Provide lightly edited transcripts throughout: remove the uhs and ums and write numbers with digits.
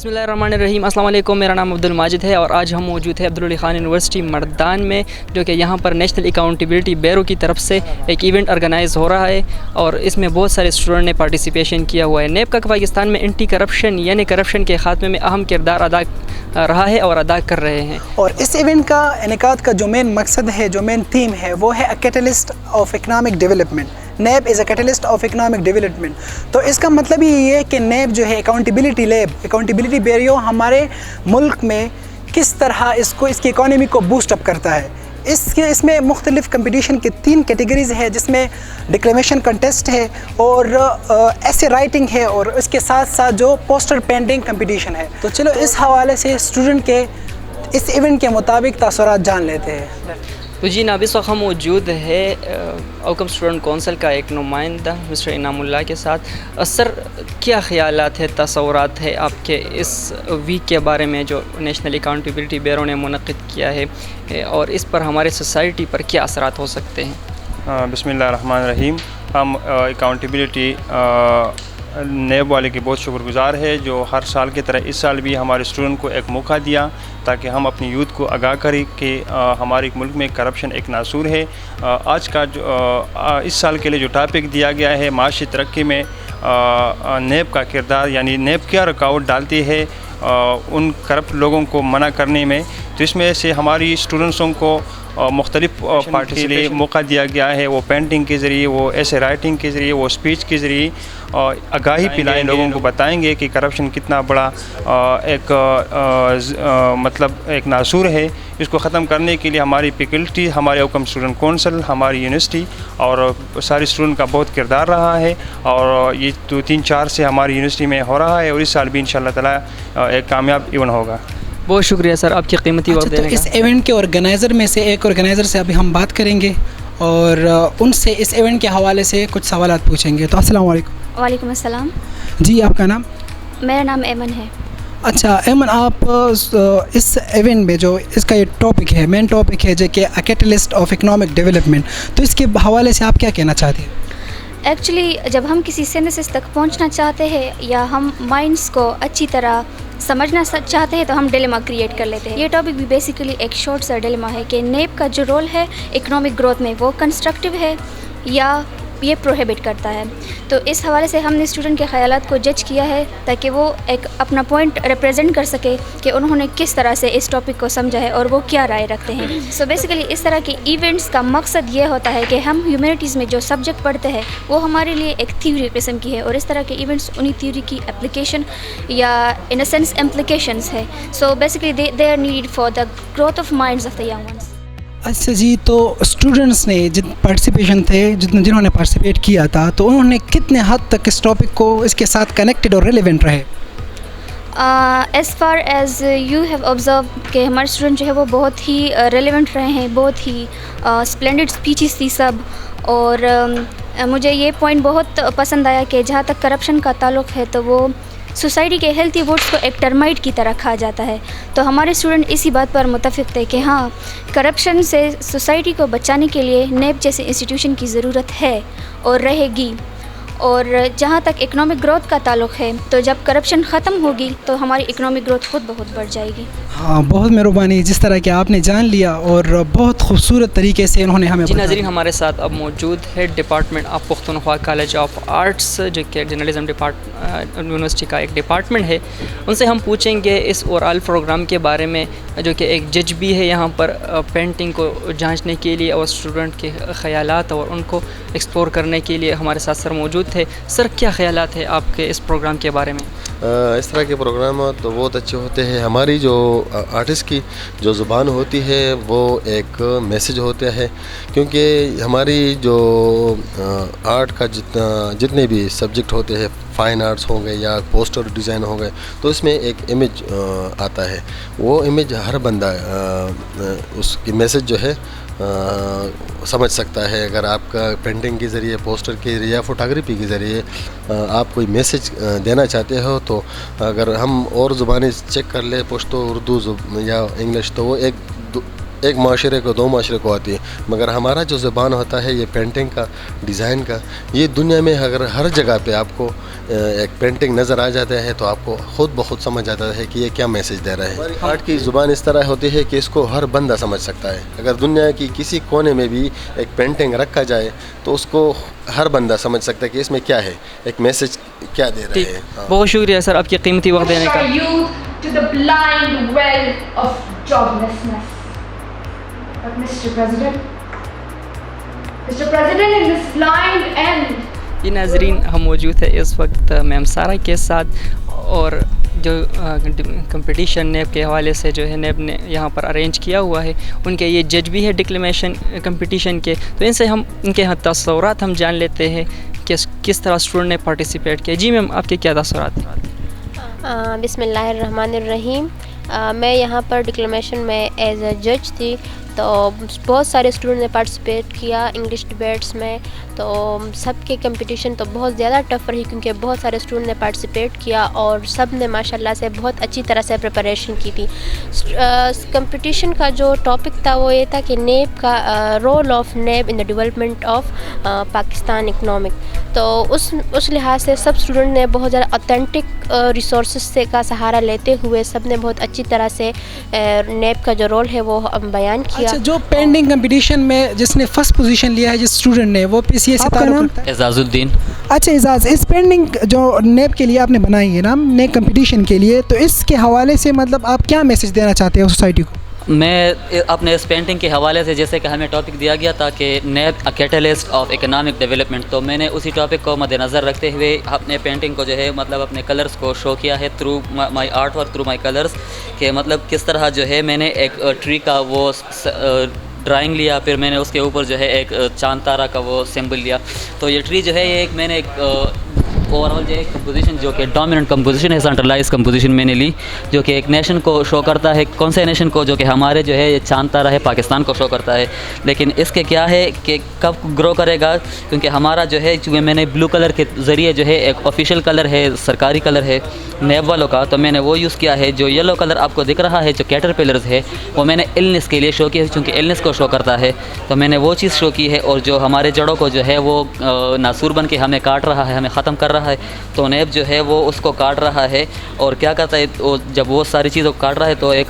बिस्मिल्लाहिर्रहमानिर्रहीम। अस्सलाम वालेकुम। मेरा नाम अब्दुल माजिद है और आज हम मौजूद हैं अब्दुल अली खान यूनिवर्सिटी मर्दान में, जो कि यहाँ पर नेशनल अकाउंटेबिलिटी ब्यूरो की तरफ से एक इवेंट ऑर्गेनाइज़ हो रहा है और इसमें बहुत सारे स्टूडेंट ने पार्टिसिपेशन किया हुआ है। नेब का पाकिस्तान में एंटी करप्शन यानी करप्शन के खात्मे में अहम किरदार अदा रहा है और अदा कर रहे हैं। और इस इवेंट का इनेकाद का जो मेन मकसद है, जो मेन थीम है, वो है a catalyst of economic development. नेब is a catalyst of economic development. तो इसका मतलब ये है कि नेब जो है अकाउंटेबिलिटी ब्यूरो हमारे मुल्क में किस तरह इसकी इकॉनमी को बूस्ट अप करता है। इसमें मुख्तलिफ कंपटीशन की 3 कैटेगरीज़ है, जिसमें डिक्लेमेशन कंटेस्ट है और ऐसे राइटिंग है और इसके साथ साथ जो पोस्टर पेंटिंग कंपटीशन है। तो चलो इस हवाले से स्टूडेंट के इस इवेंट के मुताबिक तासुरात जान लेते हैं। तो जी नाब, इस वक्त हम मौजूद है आउटकम स्टूडेंट कौंसिल का एक नुमाइंदा मिस्टर इनामुल्लाह के साथ। सर, क्या ख्यालात है, तसव्वुरात है आपके इस वीक के बारे में जो नेशनल अकाउंटेबिलिटी ब्यूरो ने मुनक़िद किया है और इस पर हमारे सोसाइटी पर क्या असरात हो सकते हैं? बिस्मिल्लाहिर्रहमानिर्रहीम। हम अकाउंटेबिलिटी नेब वाले के बहुत शुक्रगुज़ार है, जो हर साल की तरह इस साल भी हमारे स्टूडेंट को एक मौका दिया ताकि हम अपनी यूथ को आगाह करें कि हमारे मुल्क में करप्शन एक नासूर है। आज का जो इस साल के लिए जो टॉपिक दिया गया है, माशी तरक्की में नेब का किरदार, यानी नेब क्या रुकावट डालती है उन करप्ट लोगों को मना करने में। तो इसमें से हमारी स्टूडेंट्सों को मुख्तलिफ पार्टी के लिए मौका दिया गया है। वो पेंटिंग के ज़रिए, वो ऐसे राइटिंग के ज़रिए, वो स्पीच के ज़रिए आगाही पिलाएँ, लोगों को बताएंगे कि करप्शन कितना बड़ा मतलब एक नासूर है। इसको ख़त्म करने के लिए हमारी फैकल्टी, हमारे आउटकम स्टूडेंट कौंसिल, हमारी यूनिवर्सिटी और सारे स्टूडेंट का बहुत किरदार रहा है और ये 3-4 से हमारी यूनिवर्सिटी में हो रहा है और इस साल भी इंशाअल्लाह ताला एक कामयाब इवेंट होगा। बहुत शुक्रिया सर आपकी कीमती वक्त देने का। इस इवेंट के ऑर्गेनाइज़र में से एक ऑर्गेनाइज़र से अभी हम बात करेंगे और उनसे इस इवेंट के हवाले से कुछ सवालात पूछेंगे। तो अस्सलाम वालेकुम। वालेकुम अस्सलाम। जी, आपका नाम? मेरा नाम एमन है। अच्छा एमन, आप इस इवेंट में जो इसका ये टॉपिक है, मेन टॉपिक है जो कि अ कैटलिस्ट ऑफ इकनॉमिक डेवलपमेंट, तो इसके हवाले से आप क्या कहना चाहते हैं? एक्चुअली जब हम किसी सिंथेसिस तक पहुंचना चाहते हैं या हम माइंड्स को अच्छी तरह समझना चाहते हैं तो हम डिलेमा क्रिएट कर लेते हैं। ये टॉपिक भी बेसिकली एक शॉर्ट सा डिलेमा है कि नेब का जो रोल है इकोनॉमिक ग्रोथ में, वो कंस्ट्रक्टिव है या ये प्रोहिबिट करता है। तो इस हवाले से हमने स्टूडेंट के ख़यालात को जज किया है ताकि वो एक अपना पॉइंट रिप्रेजेंट कर सके कि उन्होंने किस तरह से इस टॉपिक को समझा है और वो क्या राय रखते हैं। सो बेसिकली इस तरह के इवेंट्स का मकसद ये होता है कि हम ह्यूमैनिटीज़ में जो सब्जेक्ट पढ़ते हैं वो हमारे लिए एक थ्योरी किस्म की है और इस तरह के इवेंट्स उन्हीं थ्योरी की एप्लीकेशन या इन अ सेंस इम्प्लीकेशंस है। So basically they are need for the growth of minds of the young ones. अच्छा जी, तो स्टूडेंट्स ने जिन्होंने पार्टिसिपेट किया था, तो उन्होंने कितने हद तक इस टॉपिक को इसके साथ कनेक्टेड और रिलेवेंट रहे? As far as you have observe कि हमारे स्टूडेंट जो है वो बहुत ही रेलेवेंट रहे हैं, बहुत ही स्प्लेंडेड स्पीचेस थी सब। और मुझे ये पॉइंट बहुत पसंद आया कि जहाँ तक करप्शन का ताल्लुक़ है तो वो सोसाइटी के हेल्थी वोट्स को एक टर्माइट की तरह खा जाता है। तो हमारे स्टूडेंट इसी बात पर मुत्तफ़िक़ थे कि हाँ, करप्शन से सोसाइटी को बचाने के लिए नेब जैसे इंस्टीट्यूशन की ज़रूरत है और रहेगी। और जहाँ तक इकनॉमिक ग्रोथ का ताल्लुक़ है तो जब करप्शन ख़त्म होगी तो हमारी इकनॉमिक ग्रोथ खुद बहुत बढ़ जाएगी। हाँ, बहुत मेहरबानी जिस तरह कि आपने जान लिया और बहुत खूबसूरत तरीके से इन्होंने हमें जी नाज़रीन, हमारे साथ अब मौजूद है department of Pakhtunkhwa college of arts, जो कि जर्नलिज़म यूनिवर्सिटी का एक डिपार्टमेंट है। उनसे हम पूछेंगे इस ओवरऑल प्रोग्राम के बारे में, जो कि एक जज भी है यहाँ पर पेंटिंग को जांचने के लिए और स्टूडेंट के ख़यालात और उनको एक्सप्लोर करने के लिए हमारे साथ सर मौजूद थे। सर, क्या ख़यालात है आपके इस प्रोग्राम के बारे में? इस तरह के प्रोग्राम तो बहुत अच्छे होते हैं। हमारी जो आर्टिस्ट की जो ज़ुबान होती है वो एक मैसेज होता है, क्योंकि हमारी जो आर्ट का जितने भी सब्जेक्ट होते हैं, फ़ाइन आर्ट्स हो गए या पोस्टर डिज़ाइन हो गए, तो इसमें एक इमेज आता है। वो इमेज हर बंदा उसकी मैसेज जो है समझ सकता है। अगर आपका पेंटिंग के ज़रिए, पोस्टर के ज़रिए या फ़ोटोग्राफी के ज़रिए आप कोई मैसेज देना चाहते हो, तो अगर हम और ज़ुबानें चेक कर ले, पश्तो, उर्दू या इंग्लिश, तो वो एक माशरे को, 2 माशरे को आती है। मगर हमारा जो ज़बान होता है ये पेंटिंग का, डिज़ाइन का, ये दुनिया में अगर हर जगह पे आपको ایک پینٹنگ نظر آ جاتا ہے تو آپ کو خود بخود سمجھ جاتا ہے کہ یہ کیا میسیج دے رہا ہے. آرٹ کی زبان اس طرح ہوتی ہے کہ اس کو ہر بندہ سمجھ سکتا ہے. اگر دنیا کی کسی کونے میں بھی ایک پینٹنگ رکھا جائے تو اس کو ہر بندہ سمجھ سکتا ہے کہ اس میں کیا ہے, ایک میسیج کیا دے رہے ہیں. بہت شکریہ سر آپ کی قیمتی وقت دینے کا. To the blind well of joblessness. But Mr. President, in this blind end. یہ ناظرین ہم موجود ہے اس وقت میم سارہ کے ساتھ, اور جو کمپٹیشن نیب کے حوالے سے جو ہے نیب نے یہاں پر ارینج کیا ہوا ہے, ان کے یہ جج بھی ہے ڈکلیمیشن کمپٹیشن کے, تو ان سے ہم ان کے تصورات ہم جان لیتے ہیں کہ کس طرح اسٹوڈنٹ نے پارٹیسپیٹ کیا. جی میم آپ کے کیا تصورات ہیں؟ بسم اللہ الرحمن الرحیم. میں یہاں پر ڈکلیمیشن میں ایز اے جج تھی, تو بہت سارے اسٹوڈنٹ نے پارٹیسپیٹ کیا انگلش ڈبیٹس میں. تو سب کے کمپٹیشن تو بہت زیادہ ٹف رہی کیونکہ بہت سارے اسٹوڈنٹ نے پارٹیسپیٹ کیا اور سب نے ماشاءاللہ سے بہت اچھی طرح سے پریپریشن کی تھی. کمپٹیشن کا جو ٹاپک تھا وہ یہ تھا کہ نیب کا role of NAB in the development of Pakistan economic. تو اس لحاظ سے سب اسٹوڈنٹ نے بہت زیادہ اوتھینٹک ریسورسز سے کا سہارا لیتے ہوئے سب نے بہت اچھی طرح سے نیب کا جو رول ہے وہ بیان کیا. اچھا, جو پینٹنگ کمپٹیشن میں جس نے فرسٹ پوزیشن لیا ہے جس اسٹوڈنٹ نے, وہ پی سی اے سے تعلق رکھتا ہے؟ اعزاز الدین. اچھا اعزاز, اس پینٹنگ جو نیب کے لیے آپ نے بنائی ہے نا, نیب کمپٹیشن کے لیے, تو اس کے حوالے سے مطلب آپ کیا میسیج دینا چاہتے ہیں سوسائٹی کو؟ میں اپنے اس پینٹنگ کے حوالے سے, جیسے کہ ہمیں ٹاپک دیا گیا تھا کہ NAB a catalyst of economic development, تو میں نے اسی ٹاپک کو مد نظر رکھتے ہوئے اپنے پینٹنگ کو جو ہے مطلب اپنے کلرز کو شو کیا ہے through my art work, through my colours, کہ مطلب کس طرح جو ہے میں نے ایک ٹری کا وہ ڈرائنگ لیا, پھر میں نے اس کے اوپر جو ہے ایک چاند تارہ کا وہ سمبل لیا. تو یہ ٹری جو ہے یہ ایک میں نے ایک اوور آل جو ہے کمپوزیشن جو کہ ڈومیننٹ کمپوزیشن ہے, سینٹرلائز کمپوزیشن میں نے لی, جو کہ ایک نیشن کو شو کرتا ہے. کون سے نیشن کو؟ جو کہ ہمارے جو ہے یہ چاند تارہ ہے پاکستان کو شو کرتا ہے. لیکن اس کے کیا ہے کہ کب گرو کرے گا, کیونکہ ہمارا جو ہے چونکہ میں نے بلو کلر کے ذریعے جو ہے ایک آفیشیل کلر ہے, سرکاری کلر ہے نیب والوں کا, تو میں نے وہ یوز کیا ہے. جو یلو کلر آپ کو دکھ رہا ہے جو کیٹرپلرز ہے, وہ میں نے النس کے لیے شو کیا ہے, چونکہ النس کو شو کرتا ہے, تو میں نے وہ چیز شو کی ہے. اور جو ہمارے جڑوں کو جو ہے وہ ناسور بن کے ہمیں کاٹ رہا ہے, ہمیں ختم کر رہا ہے, تو نیب جو ہے وہ اس کو کاٹ رہا ہے. اور کیا کرتا ہے, جب وہ ساری چیزوں کو کاٹ رہا ہے تو ایک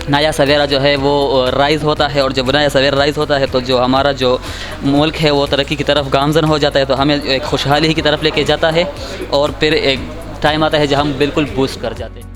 نیا سویرا جو ہے وہ رائز ہوتا ہے, اور جب نیا سویرا رائز ہوتا ہے تو جو ہمارا جو ملک ہے وہ ترقی کی طرف گامزن ہو جاتا ہے, تو ہمیں ایک خوشحالی کی طرف لے کے جاتا ہے. اور پھر ایک ٹائم آتا ہے جب ہم بالکل بوسٹ کر جاتے ہیں.